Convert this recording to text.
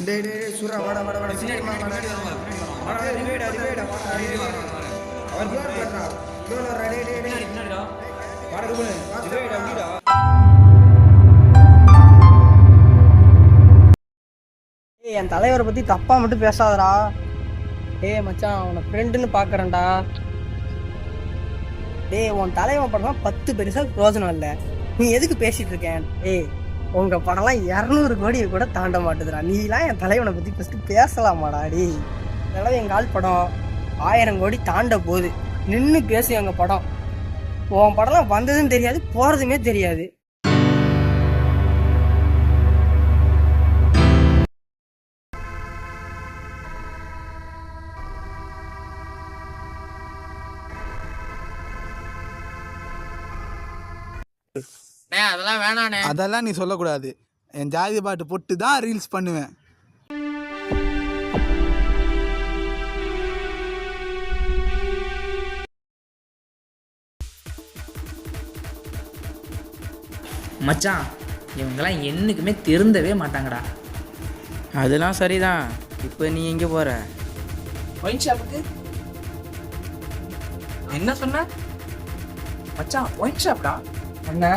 டேய் டேய் டேய் சூரா வாடா வாடா வாடா சீக்கிரமா வாடா வாடா ரிவேடா ரிவேடா வாடா அவர் பிளான் பண்றா பிளான் வர டேய் டேய் டேய் என்னடா வாடா ரூபனே ரிவேடா வீடா ஏய் என் தலைவரை பத்தி தப்பா மட்டும் பேசாதடா. ஏய் மச்சான் அவனை ஃப்ரெண்டுன்னு பாக்குறேன்டா. டேய் உன் தலைவன் படம்லாம் 10 பெருசா பிரயோஜனம் இல்லை. நீ எதுக்கு பேசிட்டு இருக்கேன்? ஏய் உங்க படம்லாம் 200 கோடியை கூட தாண்ட மாட்டுதுடா. நீலாம் என் தலைவனை பத்தி ஃபர்ஸ்ட் பேசலாமாடா? டே இதெல்லாம் எங்க ஆள் படம் 1000 கோடி தாண்ட போகுது. நின்று பேசு எங்க படம். உன் படம்லாம் வந்ததுன்னு தெரியாது, போறதுமே தெரியாது. அதெல்லாம் வேணானே. அதெல்லாம் நீ சொல்லக்கூடாது. என் ஜாதி பாட்டு போட்டு தான் ரீல்ஸ் பண்ணுவேன். மச்சான் இவங்கெல்லாம் என்னைக்குமே திருந்தவே மாட்டாங்கடா. அதெல்லாம் சரிதான். இப்போ நீ எங்கே போற? ஒயின் ஷாப்புக்கு. என்ன சொன்ன மச்சான்? ஒயின் ஷாப்டா? என்ன